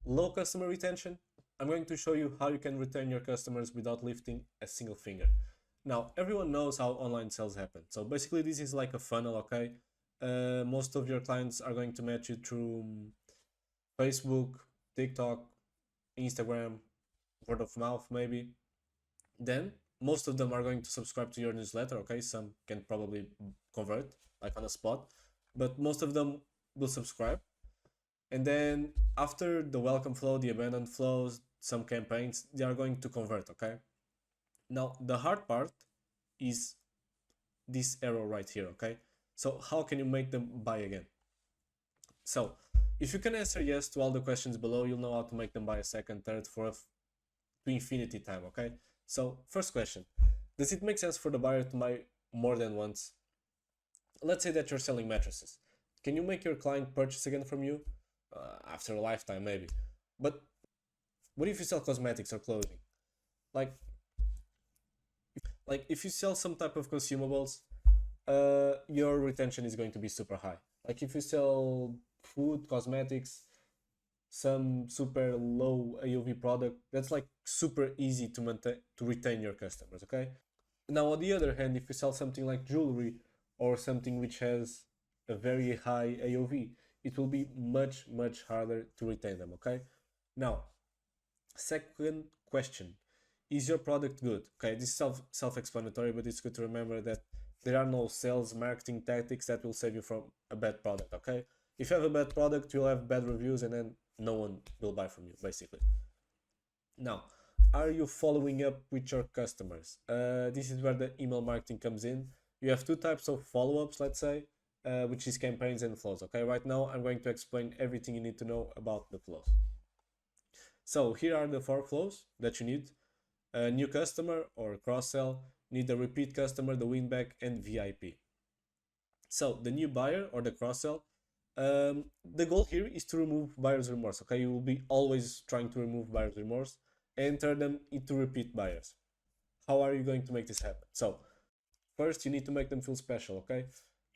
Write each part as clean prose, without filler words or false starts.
low customer retention, I'm going to show you how you can retain your customers without lifting a single finger. Now, everyone knows how online sales happen. So basically, this is like a funnel, okay? Most of your clients are going to match you through Facebook, TikTok, Instagram, word of mouth, maybe. Then most of them are going to subscribe to your newsletter, okay? Some can probably convert, like on the spot, but most of them will subscribe. And then after the welcome flow, the abandoned flows, some campaigns, they are going to convert, okay? Now, the hard part is this arrow right here, okay? So how can you make them buy again? So if you can answer yes to all the questions below, you'll know how to make them buy a second, third, fourth, to infinity time, okay? So first question, does it make sense for the buyer to buy more than once? Let's say that you're selling mattresses. Can you make your client purchase again from you? After a lifetime, maybe. But what if you sell cosmetics or clothing? Like, if you sell some type of consumables, your retention is going to be super high. Like if you sell food, cosmetics, some super low AOV product, that's like super easy to maintain to retain your customers. Okay. Now on the other hand, if you sell something like jewelry or something which has a very high AOV, it will be much harder to retain them. Okay. Now, second question, is your product good? Okay, this is self-explanatory, but it's good to remember that there are no sales marketing tactics that will save you from a bad product. Okay, if you have a bad product, you'll have bad reviews, and then no one will buy from you, basically. Now, are you following up with your customers? This is where the email marketing comes in. You have two types of follow-ups, let's say, which is campaigns and flows. Okay, right now I'm going to explain everything you need to know about the flows. So here are the four flows that you need: a new customer or cross-sell, need a repeat customer, the win back, and VIP. So the new buyer or the cross-sell, the goal here is to remove buyer's remorse. Okay, you will be always trying to remove buyer's remorse and turn them into repeat buyers. How are you going to make this happen? So first you need to make them feel special. Okay,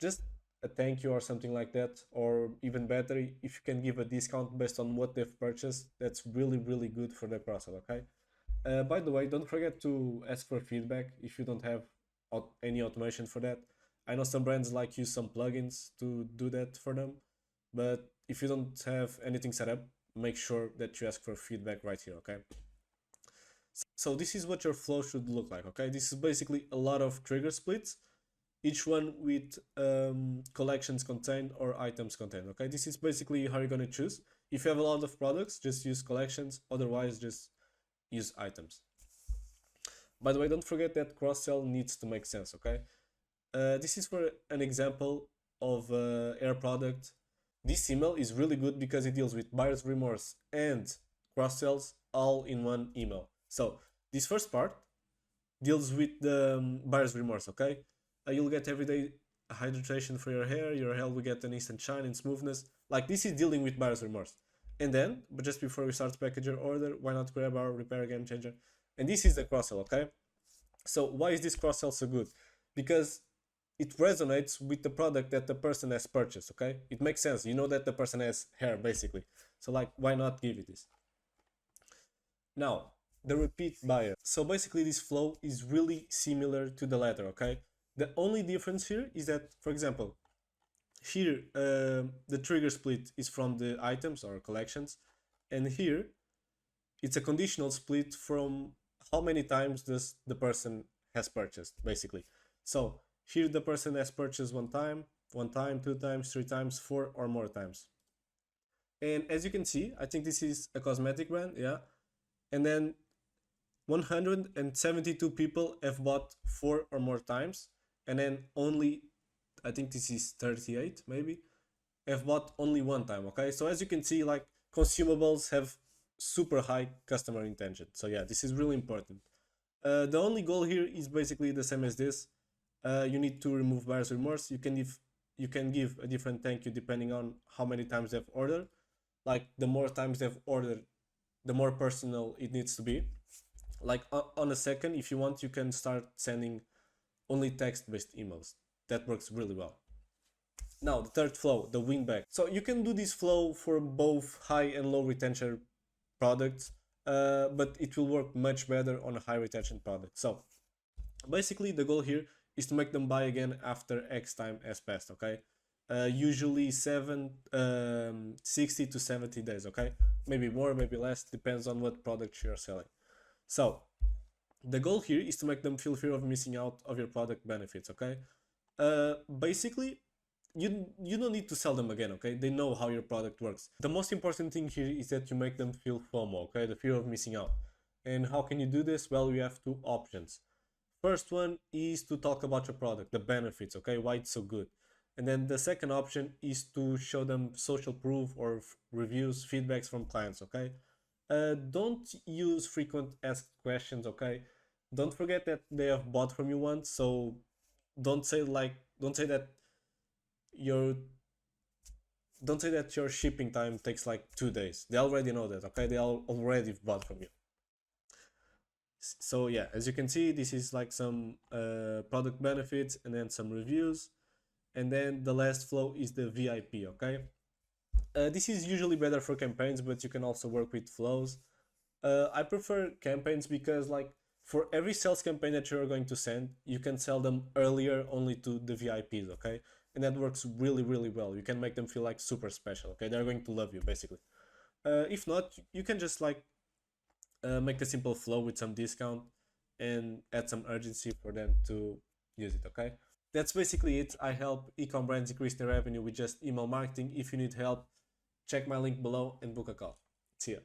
just a thank you or something like that, or even better, if you can give a discount based on what they've purchased, that's really good for the cross-sell. Okay. By the way, don't forget to ask for feedback if you don't have any automation for that. I know some brands like use some plugins to do that for them, but if you don't have anything set up, make sure that you ask for feedback right here, okay? So this is what your flow should look like, okay? This is basically a lot of trigger splits, each one with collections contained or items contained, okay? This is basically how you're gonna choose. If you have a lot of products, just use collections, otherwise just use items. By the way, don't forget that cross-sell needs to make sense, okay? This is for an example of air product. This email is really good because it deals with buyer's remorse and cross-sells all in one email. So this first part deals with the buyer's remorse, okay? You'll get everyday hydration for your hair will get an instant shine and smoothness. Like this is dealing with buyer's remorse. And then, but just before we start to package your order, why not grab our repair game changer? And this is the cross-sell, okay? So why is this cross-sell so good? Because it resonates with the product that the person has purchased, okay? It makes sense. You know that the person has hair, basically. So like, why not give it this? Now, the repeat buyer. So basically this flow is really similar to the latter, okay? The only difference here is that, for example, here the trigger split is from the items or collections, and here it's a conditional split from how many times does the person has purchased, basically. So here the person has purchased one time, two times, three times, four or more times. And as you can see, I think this is a cosmetic brand, yeah. And then 172 people have bought four or more times, and then only, I think this is 38 maybe, have bought only one time, okay? So as you can see, like consumables have super high customer intention. So yeah, this is really important. The only goal here is basically the same as this. You need to remove buyer's remorse. You can give a different thank you depending on how many times they've ordered. Like the more times they've ordered, the more personal it needs to be. Like on a second, if you want, you can start sending only text-based emails. That works really well. Now the third flow, the win back. So you can do this flow for both high and low retention products, but it will work much better on a high retention product. So basically, the goal here is to make them buy again after X time has passed. Okay, usually 60 to 70 days. Okay, maybe more, maybe less, depends on what product you're selling. So the goal here is to make them feel fear of missing out of your product benefits. Okay, basically you don't need to sell them again. Okay, they know how your product works. The most important thing here is that you make them feel FOMO. Okay, the fear of missing out. And how can you do this? Well, we have two options. First one is to talk about your product, the benefits, okay, why it's so good. And then the second option is to show them social proof or reviews, feedbacks from clients, okay. Don't use frequent asked questions, okay. Don't forget that they have bought from you once, so don't say that your don't say that your shipping time takes like 2 days. They already know that, okay. They already bought from you. So yeah, as you can see, this is like some product benefits and then some reviews, and then the last flow is the VIP. Okay, this is usually better for campaigns, but you can also work with flows. I prefer campaigns because like for every sales campaign that you're going to send, you can sell them earlier only to the VIPs. Okay, and that works really well. You can make them feel like super special. Okay, they're going to love you basically. If not, you can just like make a simple flow with some discount and add some urgency for them to use it. Okay, that's basically it. I help ecom brands increase their revenue with just email marketing. If you need help, check my link below and book a call. See ya.